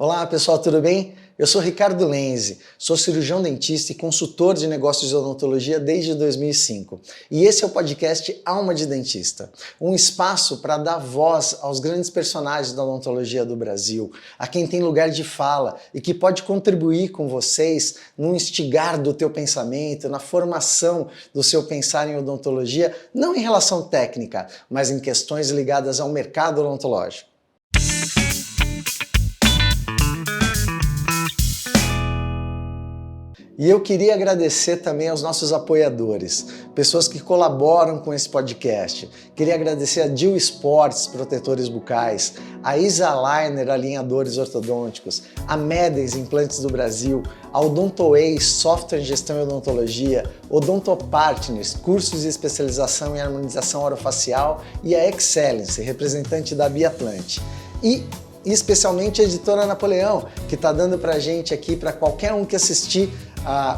Olá pessoal, tudo bem? Eu sou Ricardo Lenzi, sou cirurgião dentista e consultor de negócios de odontologia desde 2005. E esse é o podcast Alma de Dentista, um espaço para dar voz aos grandes personagens da odontologia do Brasil, a quem tem lugar de fala e que pode contribuir com vocês no instigar do teu pensamento, na formação do seu pensar em odontologia, não em relação técnica, mas em questões ligadas ao mercado odontológico. E eu queria agradecer também aos nossos apoiadores, pessoas que colaboram com esse podcast. Queria agradecer a Dil Sports, protetores bucais, a Isaliner, alinhadores ortodônticos, a Medens, implantes do Brasil, a Odontoways, software em gestão e odontologia, Odontopartners, cursos de especialização em harmonização orofacial e a Excellence, representante da Biatlante. E especialmente a editora Napoleão, que está dando pra gente aqui, para qualquer um que assistir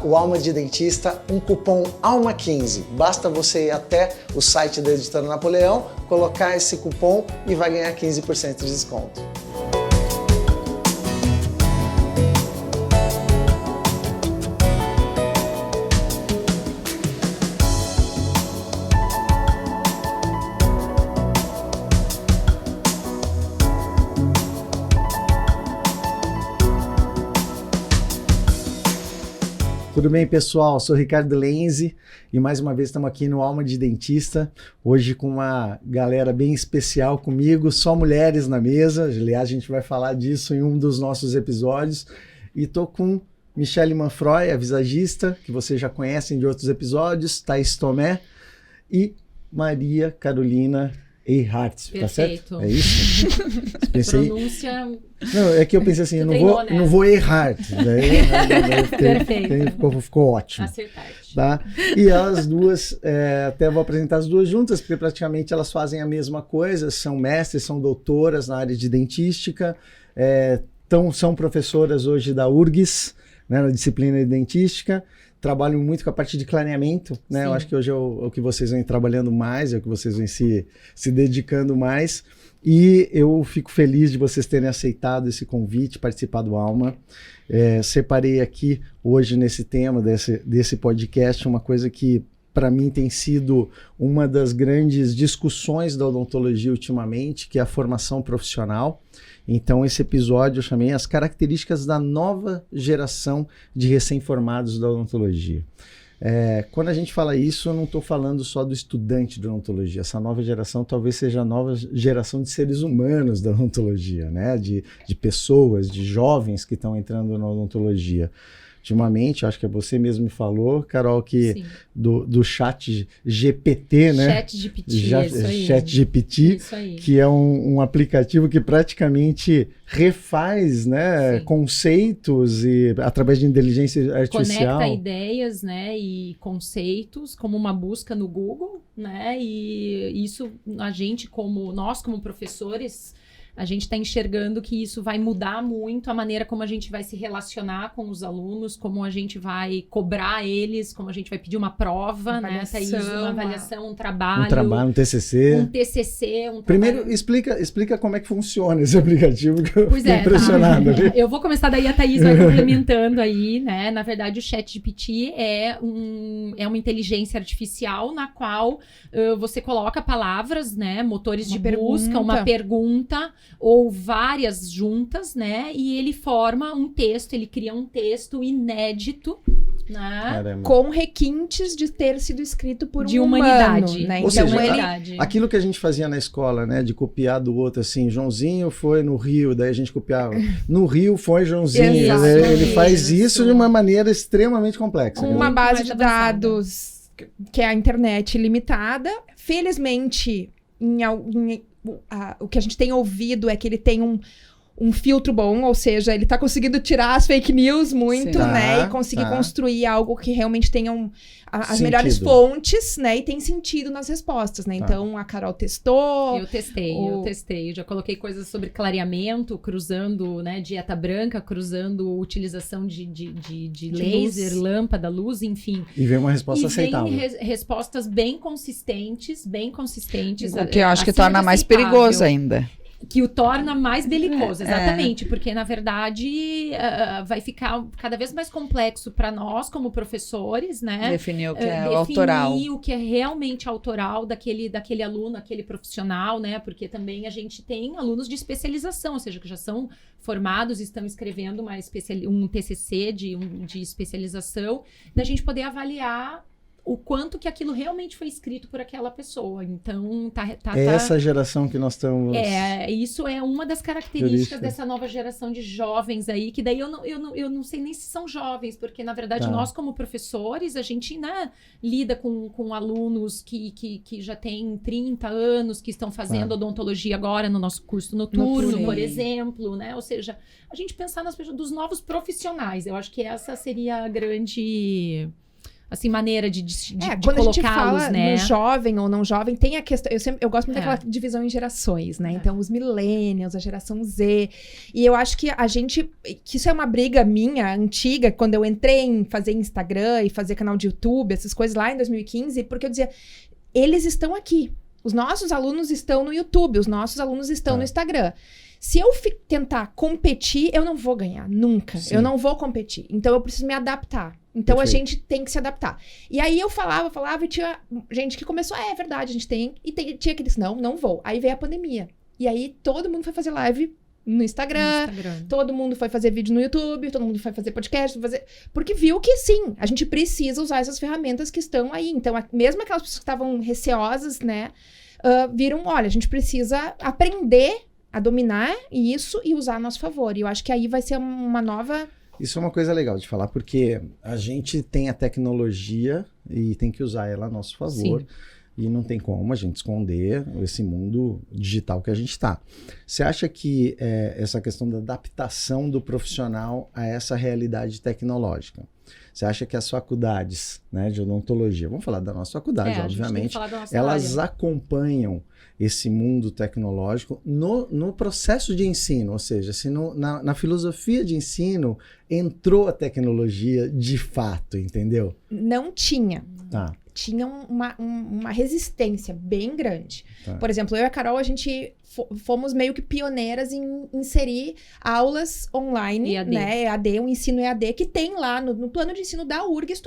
o Alma de Dentista, um cupom ALMA15. Basta você ir até o site da editora Napoleão, colocar esse cupom e vai ganhar 15% de desconto. Tudo bem, pessoal? Sou Ricardo Lenzi e mais uma vez estamos aqui no Alma de Dentista, hoje com uma galera bem especial comigo, só mulheres na mesa. Aliás, a gente vai falar disso em um dos nossos episódios. E estou com Michele Manfroy, a visagista, que vocês já conhecem de outros episódios, Thaís Tomé e Maria Carolina Eihart, tá certo? É isso? Pensei... Pronúncia... Não, é que eu pensei assim, eu não vou errar. Perfeito. Ficou ótimo. Acertar-te. Tá? E as duas, até vou apresentar as duas juntas, porque praticamente elas fazem a mesma coisa, são mestres, são doutoras na área de dentística, são professoras hoje da URGS, né, na disciplina de dentística. Trabalham muito com a parte de clareamento, né? Eu acho que hoje é o que vocês vêm trabalhando mais, é o que vocês vêm se dedicando mais. E eu fico feliz de vocês terem aceitado esse convite, participar do Alma. Separei aqui hoje nesse tema desse podcast uma coisa que para mim tem sido uma das grandes discussões da odontologia ultimamente, que é a formação profissional. Então esse episódio eu chamei as características da nova geração de recém-formados da odontologia. Quando a gente fala isso, eu não estou falando só do estudante de odontologia. Essa nova geração talvez seja a nova geração de seres humanos da odontologia, né? De pessoas, de jovens que estão entrando na odontologia. Ultimamente, acho que você mesmo me falou, Carol, que do chat GPT, né? Chat GPT, que é um aplicativo que praticamente refaz, né, conceitos e através de inteligência artificial. Conecta ideias, né, e conceitos como uma busca no Google, né? E isso nós como professores, a gente está enxergando que isso vai mudar muito a maneira como a gente vai se relacionar com os alunos, como a gente vai cobrar eles, como a gente vai pedir uma prova, né, Thaís? Uma avaliação, um trabalho, um TCC. Primeiro, explica como é que funciona esse aplicativo, que eu fiquei impressionado. Eu vou começar daí, a Thaís vai complementando aí, né? Na verdade, o ChatGPT é uma inteligência artificial na qual você coloca palavras, né, motores de busca, uma pergunta, ou várias juntas, né? E ele forma um texto, ele cria um texto inédito, né? Com requintes de ter sido escrito por de um humanidade, humano, né? Ou seja, aquilo que a gente fazia na escola, né? De copiar do outro, assim, Joãozinho foi no Rio, daí a gente copiava. No Rio foi Joãozinho. Ele faz isso de uma maneira extremamente complexa. Com uma base de dados que é a internet limitada. Felizmente, o que a gente tem ouvido é que ele tem um filtro bom, ou seja, ele tá conseguindo tirar as fake news muito, né? E conseguir construir algo que realmente tenha as melhores fontes, né? E tem sentido nas respostas, né? Então, a Carol testou. Eu testei. Eu já coloquei coisas sobre clareamento, cruzando, né? Dieta branca, cruzando utilização de laser, lâmpada, luz, enfim. E veio uma resposta aceitável. Respostas bem consistentes. O que eu acho que torna mais perigoso ainda. Que o torna mais belicoso, exatamente, porque na verdade vai ficar cada vez mais complexo para nós como professores, né? Definir o que é autoral. Definir o que é realmente autoral daquele aluno, aquele profissional, né? Porque também a gente tem alunos de especialização, ou seja, que já são formados e estão escrevendo um TCC de especialização, da gente poder avaliar o quanto que aquilo realmente foi escrito por aquela pessoa. Então, essa geração que nós estamos... Isso é uma das características dessa nova geração de jovens aí, que daí eu não sei nem se são jovens, porque, na verdade, nós, como professores, a gente, né, lida com alunos que já têm 30 anos, que estão fazendo odontologia agora no nosso curso noturno, por exemplo, né? Ou seja, a gente pensar nas pessoas, dos novos profissionais. Eu acho que essa seria a grande... assim, maneira de quando a gente colocá-los, fala né? no jovem ou não jovem, tem a questão... Eu gosto muito daquela divisão em gerações, né? Então, os millennials, a geração Z. E eu acho que que isso é uma briga minha, antiga, quando eu entrei em fazer Instagram e fazer canal de YouTube, essas coisas lá em 2015, porque eu dizia, eles estão aqui. Os nossos alunos estão no YouTube, os nossos alunos estão no Instagram. Se eu tentar competir, eu não vou ganhar, nunca. Sim. Eu não vou competir. Então, eu preciso me adaptar. Então, a gente tem que se adaptar. E aí, eu falava, e tinha gente que começou, é verdade, a gente tem. E tinha aqueles, não vou. Aí veio a pandemia. E aí, todo mundo foi fazer live no Instagram. Todo mundo foi fazer vídeo no YouTube, todo mundo foi fazer podcast, porque viu que sim, a gente precisa usar essas ferramentas que estão aí. Então, mesmo aquelas pessoas que estavam receosas, né, viram, olha, a gente precisa aprender a dominar isso e usar a nosso favor. E eu acho que aí vai ser uma nova... Isso é uma coisa legal de falar, porque a gente tem a tecnologia e tem que usar ela a nosso favor. Sim. E não tem como a gente esconder esse mundo digital que a gente está. Você acha que essa questão da adaptação do profissional a essa realidade tecnológica, você acha que as faculdades, né, de odontologia, vamos falar da nossa faculdade, obviamente, elas acompanham esse mundo tecnológico no processo de ensino, ou seja, se na filosofia de ensino entrou a tecnologia de fato, entendeu? Não tinha. Tá. Tinha uma resistência bem grande. Tá. Por exemplo, eu e a Carol, a gente fomos meio que pioneiras em inserir aulas online, EAD. Né? EAD, um ensino EAD, que tem lá no plano de ensino da URGS,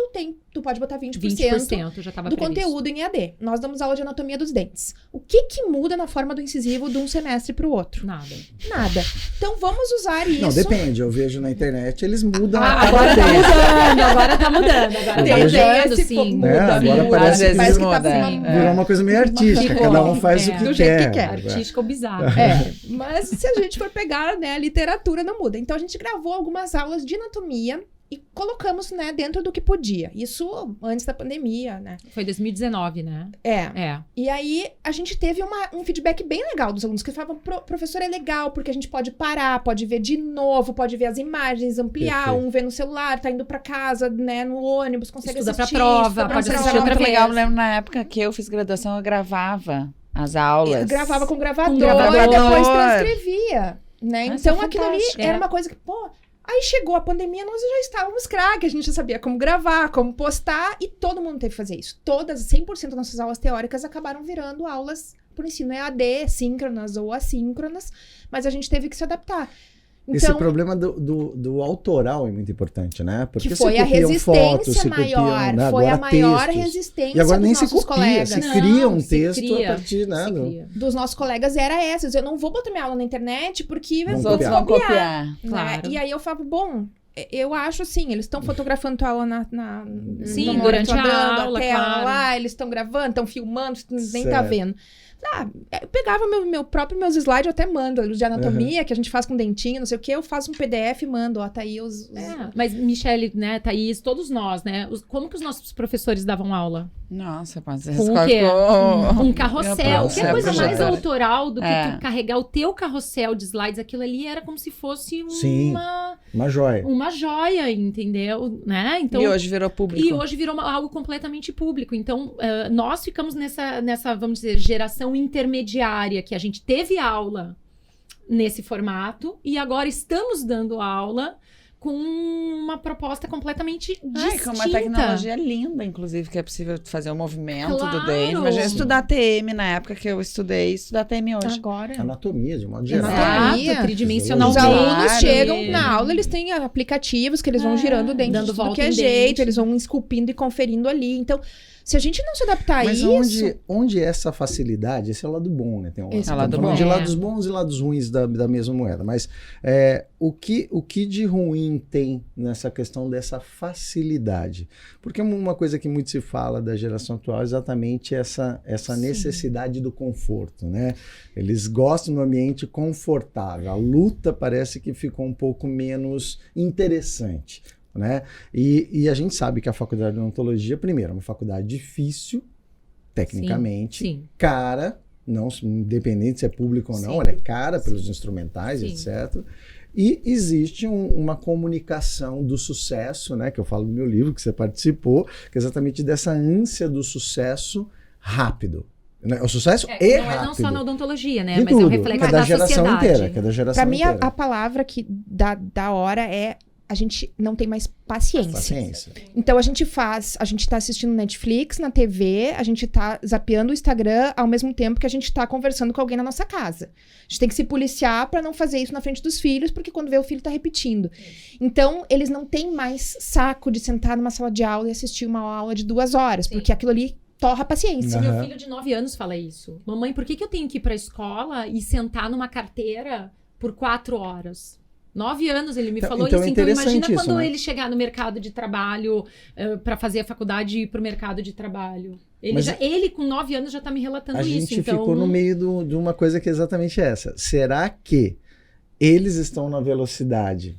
tu pode botar 20% já tava do previsto. conteúdo em EAD. Nós damos aula de anatomia dos dentes. O que muda na forma do incisivo de um semestre para o outro? Nada. Então, vamos usar isso. Não, depende. Eu vejo na internet, eles mudam agora tá mudando. Agora sim. Agora parece que muda. Virou uma coisa meio artística. Cada um faz o que do quer. jeito que quer. Artística ou bizarro. Mas se a gente for pegar, né, a literatura não muda. Então, a gente gravou algumas aulas de anatomia e colocamos, né, dentro do que podia. Isso antes da pandemia, né? Foi 2019, né? E aí, a gente teve um feedback bem legal dos alunos, que falavam, professor, é legal, porque a gente pode parar, pode ver de novo, pode ver as imagens, ampliar, um vê no celular, tá indo pra casa, né, no ônibus, consegue assistir. Estuda pra prova, pode assistir outra vez. Legal, eu lembro na época que eu fiz graduação, eu gravava as aulas. Eu gravava com gravador, e depois transcrevia, né? Então, aquilo ali fantástico. era uma coisa que, aí chegou a pandemia, nós já estávamos craques, a gente já sabia como gravar, como postar, e todo mundo teve que fazer isso. 100% das nossas aulas teóricas acabaram virando aulas por ensino EAD, síncronas ou assíncronas, mas a gente teve que se adaptar. Então, esse problema do autoral é muito importante, né? Porque que foi a resistência maior, né? foi a maior textos. resistência e agora nem dos se nossos copia, colegas. se cria um texto a partir, né? Dos nossos colegas era essa. Eu não vou botar minha aula na internet porque os outros vão copiar. Né? Claro. E aí eu falo, bom, eu acho assim, eles estão fotografando tua aula Sim, durante a aula, tela lá, eles estão gravando, estão filmando, nem tá vendo. Eu pegava meus slides, eu até mando de anatomia, que a gente faz com dentinho, não sei o que, eu faço um PDF e mando, tá aí os... Mas, Michele, né, Thaís, todos nós, né, como que os nossos professores davam aula? Nossa, com o quê? Um carrossel. Que é coisa mais autoral do que tu carregar o teu carrossel de slides, aquilo ali era como se fosse uma joia. Uma joia, entendeu? Né? Então, e hoje virou público. E hoje virou algo completamente público. Então, nós ficamos nessa, vamos dizer, geração intermediária, que a gente teve aula nesse formato e agora estamos dando aula com uma proposta completamente distinta. Com uma tecnologia linda, inclusive, que é possível fazer o movimento Claro. do dente. Imagina estudar TM na época que eu estudar TM hoje. Agora. Anatomia, de modo geral. Anatomia. Exato, tridimensionalmente. Os alunos Claro. chegam na aula, eles têm aplicativos que eles vão girando o dente dando de tudo volta que é em jeito, dente. eles vão esculpindo e conferindo ali. Então, se a gente não se adaptar Mas a isso... onde essa facilidade, esse é o lado bom, né? Tem um Esse é o lado falando bom. de lados bons e lados ruins da mesma moeda. Mas o que de ruim tem nessa questão dessa facilidade? Porque uma coisa que muito se fala da geração atual é exatamente essa necessidade do conforto, né? Eles gostam do ambiente confortável. A luta parece que ficou um pouco menos interessante. Né? E a gente sabe que a faculdade de odontologia, primeiro, é uma faculdade difícil, tecnicamente, Sim. cara, não, independente se é público ou não, Sim. ela é cara pelos instrumentais, Sim. etc. E existe uma comunicação do sucesso, né, que eu falo no meu livro, que você participou, que é exatamente dessa ânsia do sucesso rápido. Né? O sucesso é não rápido. é não só na odontologia, né? De Mas é um tudo, reflexo que é da da geração sociedade. inteira, que é da geração Pra mim, inteira. a palavra que da hora é a gente não tem mais paciência. Paciência. Então, a gente tá assistindo Netflix na TV, a gente tá zapeando o Instagram ao mesmo tempo que a gente tá conversando com alguém na nossa casa. A gente tem que se policiar pra não fazer isso na frente dos filhos, porque quando vê o filho tá repetindo. Então, eles não têm mais saco de sentar numa sala de aula e assistir uma aula de 2 horas, porque aquilo ali torra a paciência. Aham. Meu filho de 9 anos fala isso. Mamãe, por que eu tenho que ir pra escola e sentar numa carteira por 4 horas? 9 anos ele me Então- falou então é isso. Então interessante imagina isso, quando né? ele chegar no mercado de trabalho para fazer a faculdade e ir pro mercado de trabalho. Ele com 9 anos já tá me relatando A isso. gente Então, ficou no meio de uma coisa que é exatamente essa. Será que eles estão na velocidade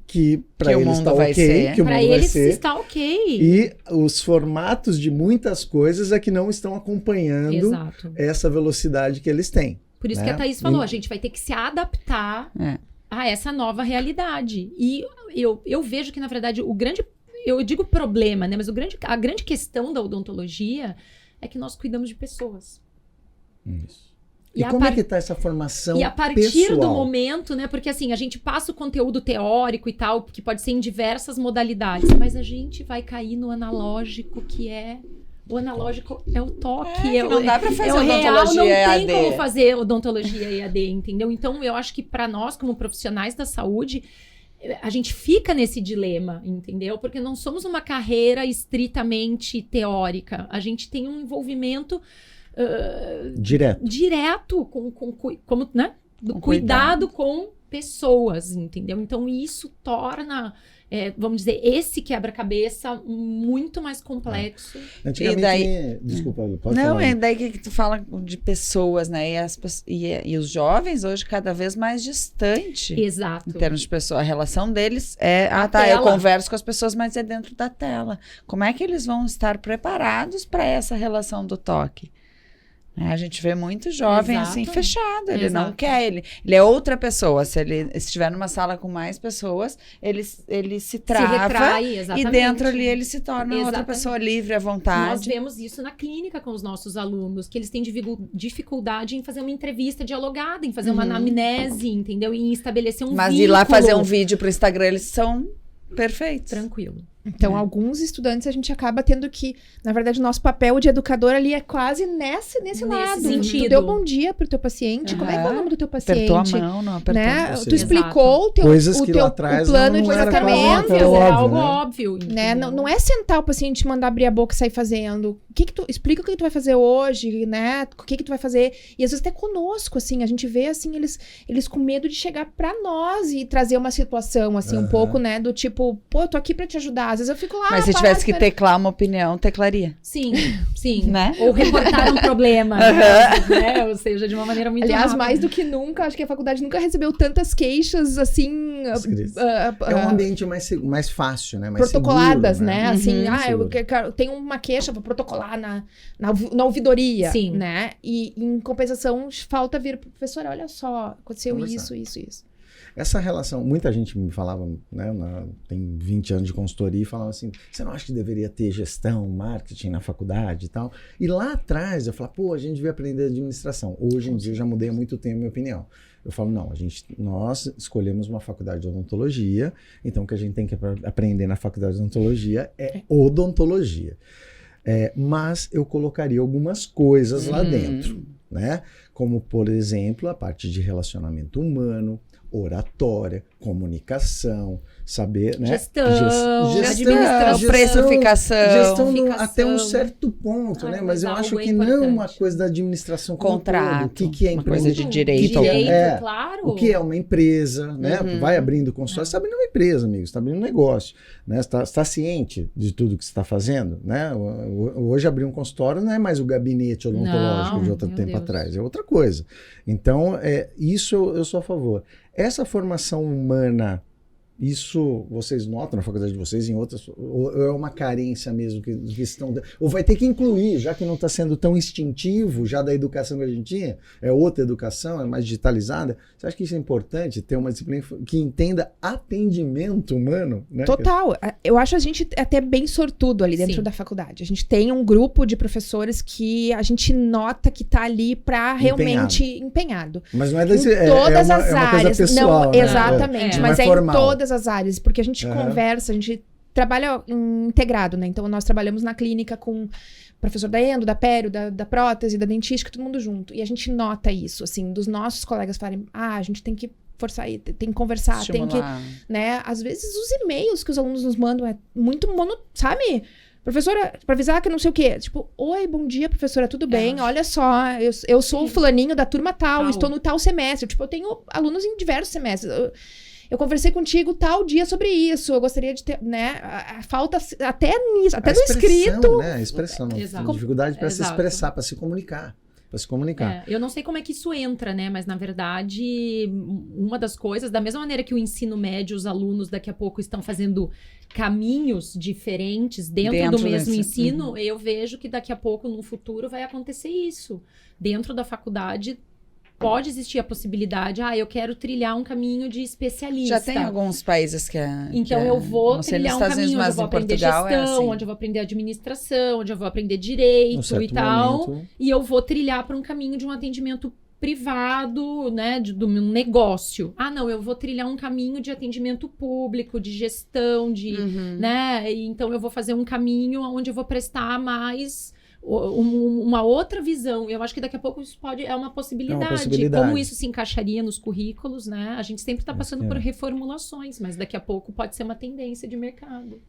que para Que o eles mundo está vai ok, ser. que o pra mundo vai eles ser, está ok. e os formatos de muitas coisas é que não estão acompanhando Exato. essa velocidade que eles têm. Por isso né? que a Thaís falou, a gente vai ter que se adaptar a essa nova realidade. E eu vejo que, na verdade, eu digo problema, né? Mas a grande questão da odontologia é que nós cuidamos de pessoas. Isso. E E a como par- é que está essa formação E a partir do pessoal? momento, né? Porque assim, a gente passa o conteúdo teórico e tal, que pode ser em diversas modalidades, mas a gente vai cair no analógico, que é. O analógico é o toque. Que não dá pra fazer o real, odontologia não tem EAD. como fazer odontologia EAD, entendeu? Então, eu acho que para nós, como profissionais da saúde, a gente fica nesse dilema, entendeu? Porque não somos uma carreira estritamente teórica. A gente tem um envolvimento direto como, né? Do Com cuidado com pessoas, entendeu? Então, isso torna, vamos dizer, esse quebra-cabeça muito mais complexo. Antigamente, E daí- desculpa, pode Não, falar. é daí que tu fala de pessoas, né? E os jovens hoje cada vez mais distante. Exato. Em termos de pessoa, a relação deles é... A eu tela. converso com as pessoas, mas é dentro da tela. Como é que eles vão estar preparados para essa relação do toque? A gente vê muito jovem Exato. assim, fechado. Ele Exato. não quer, ele é outra pessoa. Se ele estiver numa sala com mais pessoas, ele se trava. Se retrai, E exatamente. dentro ali ele se torna outra Exatamente. pessoa livre à Nós vontade. vemos isso na clínica com os nossos alunos, que eles têm dificuldade em fazer uma entrevista dialogada, em fazer uma anamnese, entendeu? Em estabelecer um Mas vínculo. ir lá fazer um vídeo pro Instagram, eles são perfeitos. Tranquilo. Então, alguns estudantes a gente acaba tendo que, na verdade, o nosso papel de educador ali é quase nesse lado. sentido. Tu deu bom dia pro teu paciente. Como é que é o nome do teu paciente? Apertou a mão, não apertou. Né? Ou Tu seja, explicou coisas o que teu lá atrás o plano não de era tratamento. claro, É óbvio, algo né? óbvio. Né? entendeu? Não é sentar o paciente e mandar abrir a boca e sair fazendo. Explica o que tu vai fazer hoje, né? O que tu vai fazer. E às vezes até conosco, assim, a gente vê, assim, eles com medo de chegar pra nós e trazer uma situação, assim, um pouco, né? Do tipo, pô, eu tô aqui pra te ajudar. Às vezes eu fico lá. Mas se pá, tivesse que espera. teclar uma opinião, teclaria. Sim, sim. Né? Ou reportar um problema, né? Ou seja, de uma maneira muito Aliás, rápida. mais do que nunca, acho que a faculdade nunca recebeu tantas queixas, assim... Escritas. É um ambiente mais fácil, né? Mais protocoladas, seguro, né? Assim, Seguro. eu tenho uma queixa, vou protocolar na ouvidoria, Sim. né? E em compensação, falta vir pro professor, olha só, aconteceu Conversar. isso. essa relação, muita gente me falava, né, tem 20 anos de consultoria e falava assim, você não acha que deveria ter gestão, marketing na faculdade e tal? E lá atrás eu falava, pô, a gente devia aprender administração. Hoje em dia eu já mudei há muito tempo a minha opinião. Eu falo, não, nós escolhemos uma faculdade de odontologia, então o que a gente tem que aprender na faculdade de odontologia é odontologia. Mas eu colocaria algumas coisas lá dentro, né? Como, por exemplo, a parte de relacionamento humano, oratória, comunicação, saber, né? Gestão, administração, precificação. Até um certo ponto, né? Mas eu acho que não é uma coisa da administração como Contrato, todo. O que é uma coisa de direito. Claro. O que é uma empresa, né? Vai abrindo consultório, você está abrindo uma empresa, amigo, você está abrindo um negócio, né? Você está ciente de tudo que você está fazendo, né? Hoje abrir um consultório não é mais o gabinete odontológico de outro tempo atrás, é outra coisa. Então, isso eu sou a favor. Essa formação humana, isso vocês notam na faculdade de vocês, em outras, ou é uma carência mesmo que estão, ou vai ter que incluir, já que não está sendo tão instintivo já da educação que a gente tinha, é outra educação, é mais digitalizada. Você acha que isso é importante, ter uma disciplina que entenda atendimento humano? Né? Total. Eu acho a gente até bem sortudo ali dentro da faculdade. A gente tem um grupo de professores que a gente nota que está ali para realmente empenhado. Mas não é todas as uma áreas. coisa pessoal, não, né? exatamente. Mas é em formal. todas as áreas, porque a gente conversa, a gente trabalha integrado, né? Então, nós trabalhamos na clínica com o professor da endo, da pério, da prótese, da dentística, todo mundo junto. E a gente nota isso, assim, dos nossos colegas falarem, a gente tem que forçar, tem que conversar, estimular. tem que, né? Às vezes, os e-mails que os alunos nos mandam é muito sabe? Professora, para avisar que não sei o quê. Tipo, oi, bom dia, professora, tudo bem? Olha só, eu sou o fulaninho da turma tal, estou no tal semestre. Tipo, eu tenho alunos em diversos semestres. Eu conversei contigo tal dia sobre isso. Eu gostaria de ter, né? Falta até nisso, até no escrito. Né? A expressão, Exato. dificuldade para se Exato. expressar, para se comunicar. Para se comunicar. Eu não sei como é que isso entra, né? Mas, na verdade, uma das coisas, da mesma maneira que o ensino médio, os alunos daqui a pouco estão fazendo caminhos diferentes dentro do mesmo ensino, eu vejo que daqui a pouco, no futuro, vai acontecer isso. Dentro da faculdade, pode existir a possibilidade, eu quero trilhar um caminho de especialista. Já tem alguns países que Então, eu vou trilhar um caminho onde eu vou aprender Portugal, gestão, onde eu vou aprender administração, onde eu vou aprender direito e tal. Momento. E eu vou trilhar para um caminho de um atendimento privado, né, do meu negócio. Não, eu vou trilhar um caminho de atendimento público, de gestão, né? Então, eu vou fazer um caminho onde eu vou prestar mais uma outra visão. Eu acho que daqui a pouco isso é uma possibilidade. Como isso se encaixaria nos currículos, né? A gente sempre está passando por reformulações, mas daqui a pouco pode ser uma tendência de mercado.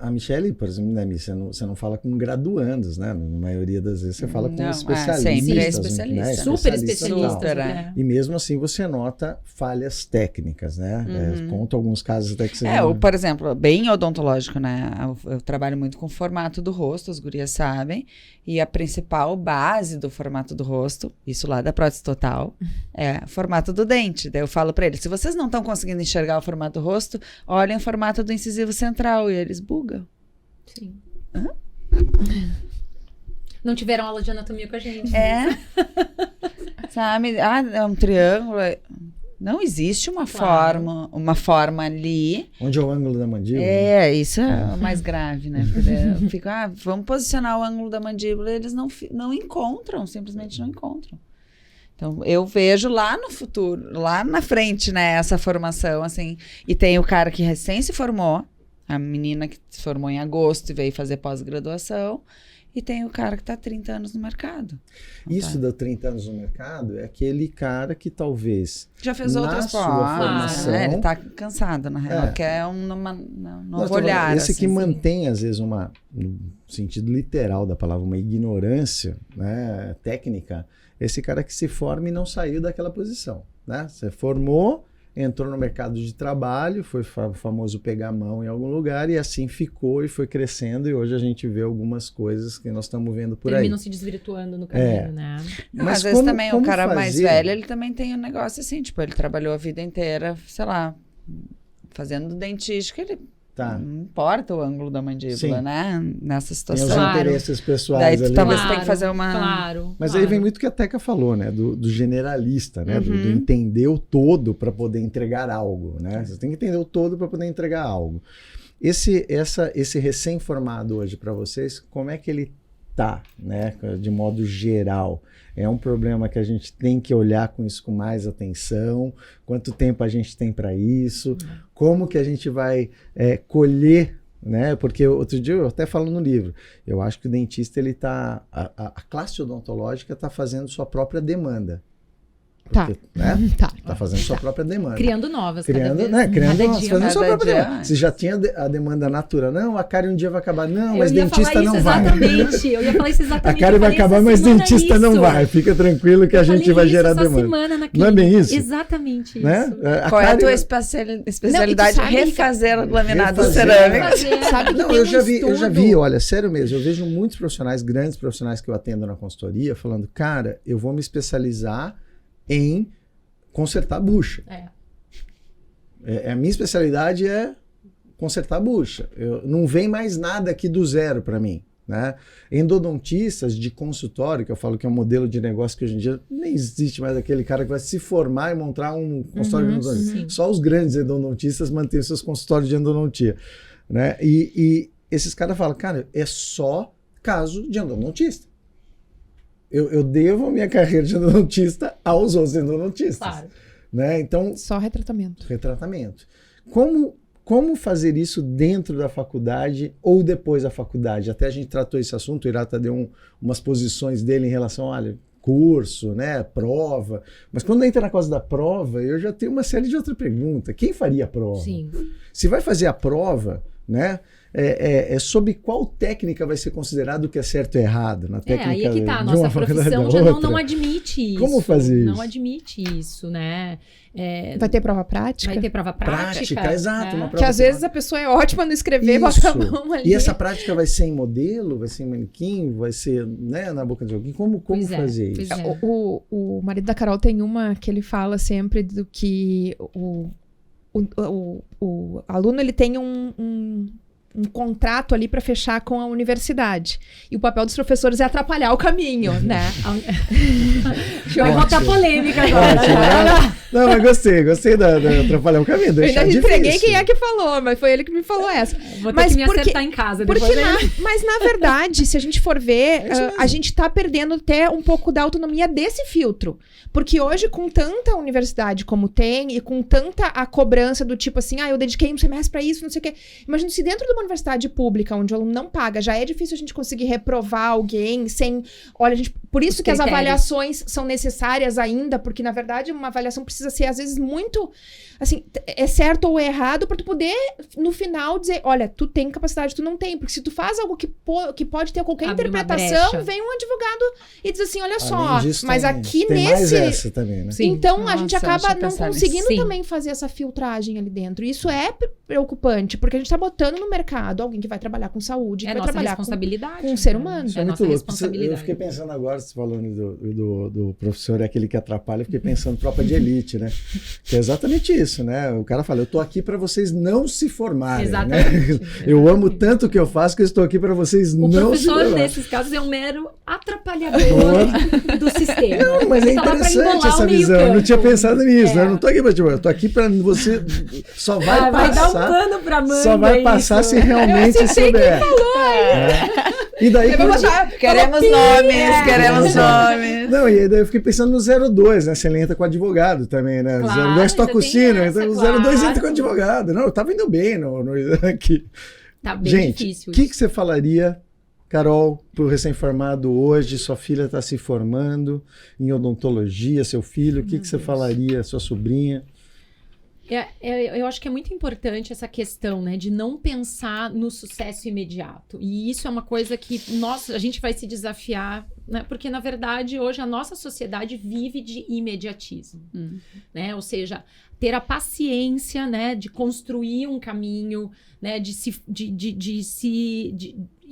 A Michele, por exemplo, né, você não fala com graduandos, né? Na maioria das vezes você fala com especialistas. Sempre é Super especialista. especialistas. E mesmo assim você nota falhas técnicas, né? Conta alguns casos até que você... por exemplo, bem odontológico, né? Eu trabalho muito com o formato do rosto, as gurias sabem. E a principal base do formato do rosto, isso lá da prótese total, é o formato do dente. Daí eu falo pra eles, se vocês não estão conseguindo enxergar o formato do rosto, olhem o formato do incisivo central. E eles bugam. Sim. Não tiveram aula de anatomia com a gente. Sabe? É um triângulo. Não existe uma forma ali. Onde é o ângulo da mandíbula? Isso é o mais grave, né? Porque eu fico, vamos posicionar o ângulo da mandíbula, e eles não encontram, simplesmente não encontram. Então, eu vejo lá no futuro, lá na frente, né, essa formação, assim. E tem o cara que recém se formou, a menina que se formou em agosto e veio fazer pós-graduação. E tem o cara que está há 30 anos no mercado. Isso dá 30 anos no mercado é aquele cara que talvez... Já fez outras formação, ele está cansado, na real. Quer um novo olhar. Esse assim, que mantém, às vezes, no sentido literal da palavra, uma ignorância, né, técnica, esse cara que se forma e não saiu daquela posição. Né? Você formou... Entrou no mercado de trabalho, foi famoso pegar a mão em algum lugar e assim ficou e foi crescendo e hoje a gente vê algumas coisas que nós estamos vendo por aí. Terminam se desvirtuando no caminho, né? Mas às vezes também o cara mais velho, ele também tem um negócio assim, tipo, ele trabalhou a vida inteira, sei lá, fazendo dentística, ele Tá. Não importa o ângulo da mandíbula, Sim. né? Nessa Tem situação. os Claro. interesses pessoais Daí tu ali. talvez né? tem que fazer uma... Claro. Mas claro. aí vem muito o que a Teca falou, né? Do generalista, né? Do Uhum. entender o todo para poder entregar algo, né? Você tem que entender o todo para poder entregar algo. Esse recém-formado hoje para vocês, como é que ele tá, né? De modo geral. É um problema que a gente tem que olhar com isso com mais atenção. Quanto tempo a gente tem para isso? Como que a gente vai colher, né? Porque outro dia eu até falo no livro, eu acho que o dentista, ele tá, a classe odontológica está fazendo sua própria demanda. Tá. Porque, né? Tá. Tá fazendo sua própria demanda. Criando novas. Criando, cada fazendo dia sua mais. própria Cada dia demanda. mais. Você já tinha a demanda natural. Não, a cárie um dia vai acabar. Não, mas Eu ia dentista falar não isso vai. exatamente. Eu ia falar isso A exatamente. cárie Eu vai falei acabar, essa mas semana dentista não isso. vai. Fica tranquilo que Eu a gente falei vai isso gerar essa demanda. semana na Não é bem clínica. isso? Exatamente isso. Né? Qual é a tua cárie- especialidade? Não, e tu sabe, Refazer laminados Refazer. cerâmicos. Sabe que Não, tem eu um já estudo... vi, olha, sério mesmo, eu vejo muitos profissionais, grandes profissionais que eu atendo na consultoria, falando, cara, eu vou me especializar em consertar bucha. A minha especialidade é consertar bucha. Não vem mais nada aqui do zero para mim. Né? Endodontistas de consultório, que eu falo que é um modelo de negócio que hoje em dia nem existe mais aquele cara que vai se formar e montar um consultório de endodontia. sim. Só os grandes endodontistas mantêm os seus consultórios de endodontia. Né? E esses caras falam, cara, é só caso de endodontista. Eu devo a minha carreira de endodontista aos outros endodontistas. Claro. Né? Então, Só retratamento. retratamento. Como fazer isso dentro da faculdade ou depois da faculdade? Até a gente tratou esse assunto, o Hirata deu umas posições dele em relação, olha, curso, né, prova. Mas quando entra na coisa da prova, eu já tenho uma série de outras perguntas. Quem faria a prova? Sim. Se vai fazer a prova, né, sob qual técnica vai ser considerado o que é certo e errado? Na técnica Aí é que tá, a de nossa uma faculdade profissão da já outra? não admite isso. Como fazer isso? Não admite isso, né? Vai ter prova prática? Vai ter prova prática. Exato. Uma Que prova às vezes a pessoa é ótima no escrever, Isso. bota a mão ali. E essa prática vai ser em modelo, vai ser em manequim, vai ser, né, na boca de alguém? Como Pois é, fazer pois isso? é. O marido da Carol tem uma que ele fala sempre do que o aluno ele tem um contrato ali para fechar com a universidade. E o papel dos professores é atrapalhar o caminho, né? Vai botar Ótimo. polêmica agora. Ótimo, né? Não, mas gostei da atrapalhar o caminho. Eu Deixar ainda entreguei difícil. quem é que falou, mas foi ele que me falou essa. Vou ter Mas que me porque- acertar em casa. Porque Depois mas na verdade, se a gente for ver, É isso mesmo. a gente tá perdendo até um pouco da autonomia desse filtro. Porque hoje, com tanta universidade como tem, e com tanta a cobrança do tipo assim, eu dediquei um semestre pra isso, não sei o quê. Imagina se dentro de uma universidade pública, onde o aluno não paga, já é difícil a gente conseguir reprovar alguém sem... Olha, por isso Os que as critérios. avaliações são necessárias ainda, porque, na verdade, uma avaliação precisa ser, às vezes, muito... Assim, é certo ou errado, pra tu poder, no final, dizer, olha, tu tem capacidade, tu não tem. Porque se tu faz algo que pode ter qualquer Abre uma interpretação, brecha. vem um advogado e diz assim, olha só, Além disso, mas tem- aqui tem mais nesse... essa também, né? Sim. Então, a gente Nossa, acaba deixa eu não pensar nisso. conseguindo Sim. também fazer essa filtragem ali dentro. Isso é preocupante, porque a gente tá botando no mercado alguém que vai trabalhar com saúde, que É vai nossa trabalhar responsabilidade. com um ser né? humano. Isso É é nossa muito louco. Eu responsabilidade. fiquei pensando agora, você falando do professor é aquele que atrapalha, eu fiquei pensando tropa de elite, né? Que é exatamente isso, né? O cara fala, eu tô aqui para vocês não se formarem, né? Exatamente. Eu amo tanto o que eu faço que eu estou aqui para vocês O não se professor, formarem. nesses casos, é um mero atrapalhador do sistema. Não, mas é Ele tá lá pra interessante embolar essa o meio visão. Eu não campo. tinha pensado nisso, É. né? Eu não tô aqui pra eu tô aqui para você só vai Vai dar um passar. pano pra manga. Só vai passar isso. se realmente souber. E daí Eu vou quando- botar- Queremos falou, nomes, queremos nomes. Não, e daí eu fiquei pensando no 02, né? Se ele entra com advogado também, né? Claro, 02 toca ainda o tem sino, essa, então o 02 claro. entra com advogado. Não, eu tava indo bem aqui. Tá bem Gente, difícil o que isso. você falaria, Carol, pro recém-formado hoje? Sua filha está se formando em odontologia, seu filho, o que você falaria, sua sobrinha? Eu acho que é muito importante essa questão, né, de não pensar no sucesso imediato. E isso é uma coisa que a gente vai se desafiar, né, porque na verdade hoje a nossa sociedade vive de imediatismo, né? Ou seja, ter a paciência, né, de construir um caminho, né,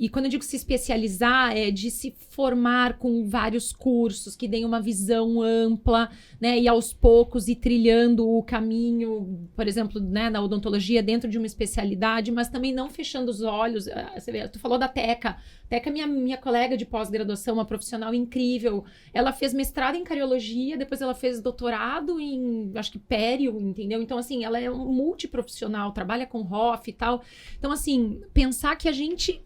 E quando eu digo se especializar, é de se formar com vários cursos que deem uma visão ampla, né? E aos poucos ir trilhando o caminho, por exemplo, né, na odontologia dentro de uma especialidade, mas também não fechando os olhos. Você vê, tu falou da Teca. Teca é minha colega de pós-graduação, uma profissional incrível. Ela fez mestrado em cariologia, depois ela fez doutorado em, acho que pério, entendeu? Então, assim, ela é um multiprofissional, trabalha com ROF e tal. Então, assim, pensar que a gente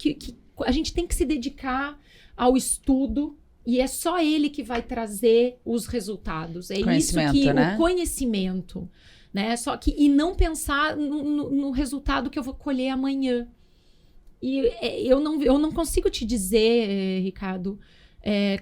tem que se dedicar ao estudo e é só ele que vai trazer os resultados. É isso que né? O conhecimento, né? Só que e não pensar no resultado que eu vou colher amanhã. E eu não consigo te dizer, Ricardo,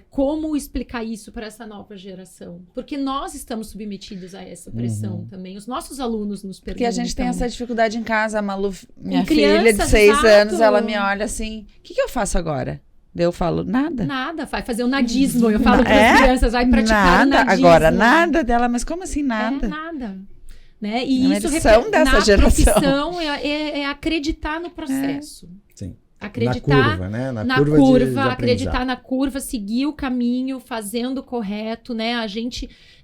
como explicar isso para essa nova geração. Porque nós estamos submetidos a essa pressão também. Os nossos alunos nos perguntam. Porque a gente tem essa dificuldade em casa. A Malu, minha criança, filha de 6 exato. anos, ela me olha assim, o que eu faço agora? Daí eu falo, nada. Nada, vai fazer o nadismo. Eu falo para as crianças, vai praticar nada. o nadismo. Agora, nada dela, mas como assim nada? Nada. Né? E É isso lição dessa na geração. profissão é acreditar no processo. Sim. Acreditar na curva, né? Na curva, de acreditar na curva, seguir o caminho, fazendo o correto, né?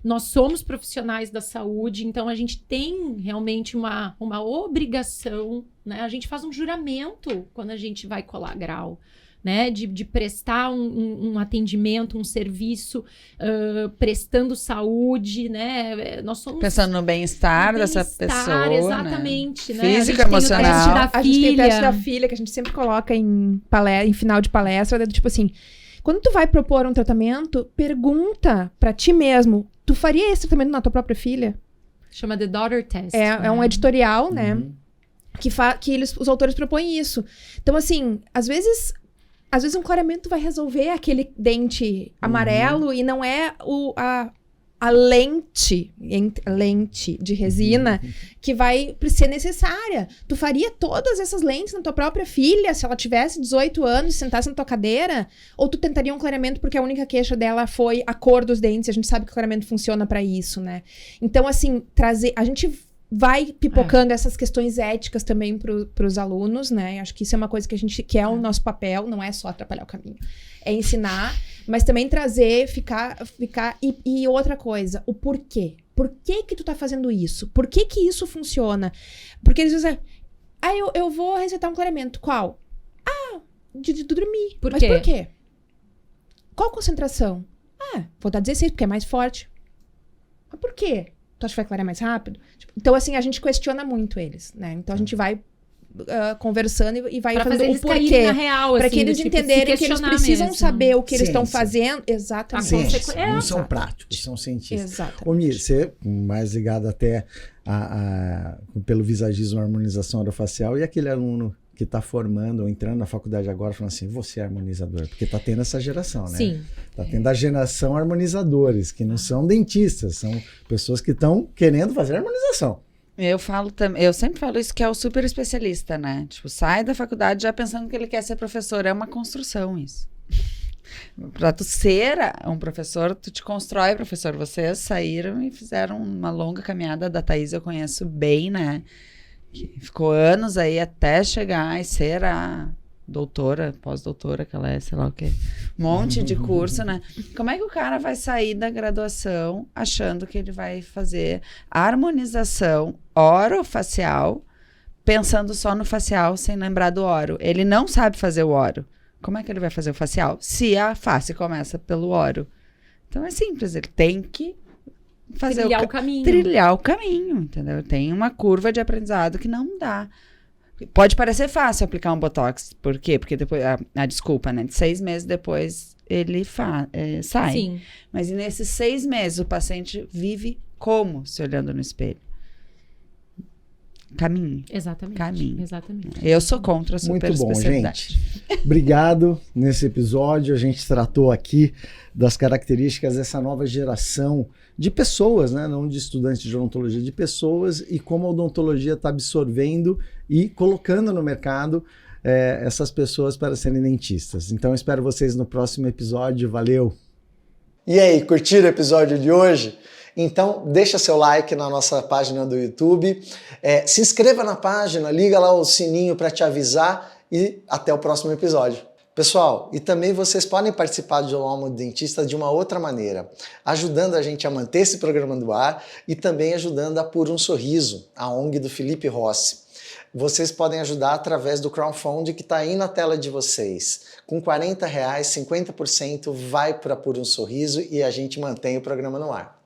Nós somos profissionais da saúde, então a gente tem realmente uma obrigação, né? A gente faz um juramento quando a gente vai colar grau, né? De prestar um atendimento, um serviço, prestando saúde, né? Nós somos... Pensando no bem-estar dessa pessoa, exatamente, né? Físico, emocional. A gente tem o teste da filha, que a gente sempre coloca em final de palestra, tipo assim, quando tu vai propor um tratamento, pergunta pra ti mesmo, tu faria esse tratamento na tua própria filha? Chama The Daughter Test. É um editorial, né? Que os autores propõem isso. Então, assim, às vezes um clareamento vai resolver aquele dente amarelo e não é a lente de resina que vai ser necessária. Tu faria todas essas lentes na tua própria filha se ela tivesse 18 anos e sentasse na tua cadeira? Ou tu tentaria um clareamento porque a única queixa dela foi a cor dos dentes? A gente sabe que o clareamento funciona para isso, né? Então, assim, a gente vai pipocando essas questões éticas também para os alunos, né? Acho que isso é uma coisa que é o nosso papel, não é só atrapalhar o caminho. É ensinar, mas também trazer, ficar... E outra coisa, o porquê. Por que tu tá fazendo isso? Por que isso funciona? Porque eles dizem, eu vou receitar um clareamento. Qual? De dormir. Por mas quê? Por quê? Qual concentração? Vou dar 16, porque é mais forte. Mas por quê? Tu acha que vai clarear mais rápido? Então, assim, a gente questiona muito eles, né? Então, a gente vai conversando e vai falando o porquê. Na real, para assim, que eles entenderem que eles precisam mesmo. saber o que eles estão fazendo. Exatamente. Não são práticos, são cientistas. Exatamente. Ô, Mir, você mais ligado até pelo visagismo, a harmonização orofacial, e aquele aluno que está formando ou entrando na faculdade agora falando assim, você é harmonizador, porque está tendo essa geração, né? Sim. Está tendo a geração harmonizadores, que não são dentistas, são pessoas que estão querendo fazer harmonização. Eu sempre falo isso, que é o super especialista, né? Tipo, sai da faculdade já pensando que ele quer ser professor. É uma construção isso. Para tu ser um professor, tu te constrói professor. Vocês saíram e fizeram uma longa caminhada. Da Thaís eu conheço bem, né? Que ficou anos aí até chegar e ser a doutora, pós-doutora, que ela é, sei lá o quê. Um monte de curso, né? Como é que o cara vai sair da graduação achando que ele vai fazer harmonização orofacial, pensando só no facial, sem lembrar do oro? Ele não sabe fazer o oro. Como é que ele vai fazer o facial? Se a face começa pelo oro. Então é simples, ele tem que fazer trilhar o caminho. Trilhar o caminho, entendeu? Tem uma curva de aprendizado que não dá. Pode parecer fácil aplicar um botox. Por quê? Porque depois, desculpa, né? De 6 meses depois ele sai. Sim. Mas nesses 6 meses o paciente vive como se olhando no espelho? Caminho. Exatamente. Caminho. Exatamente. Eu sou contra a super Muito bom, especialidade. gente. Obrigado. Nesse episódio a gente tratou aqui das características dessa nova geração de pessoas, né? Não de estudantes de odontologia, de pessoas, e como a odontologia está absorvendo e colocando no mercado essas pessoas para serem dentistas. Então, espero vocês no próximo episódio. Valeu! E aí, curtiram o episódio de hoje? Então, deixa seu like na nossa página do YouTube, se inscreva na página, liga lá o sininho para te avisar e até o próximo episódio. Pessoal, e também vocês podem participar do Alma do Dentista de uma outra maneira, ajudando a gente a manter esse programa no ar e também ajudando a Por um Sorriso, a ONG do Felipe Rossi. Vocês podem ajudar através do crowdfunding que está aí na tela de vocês. Com R$40, 50% vai para Por um Sorriso e a gente mantém o programa no ar.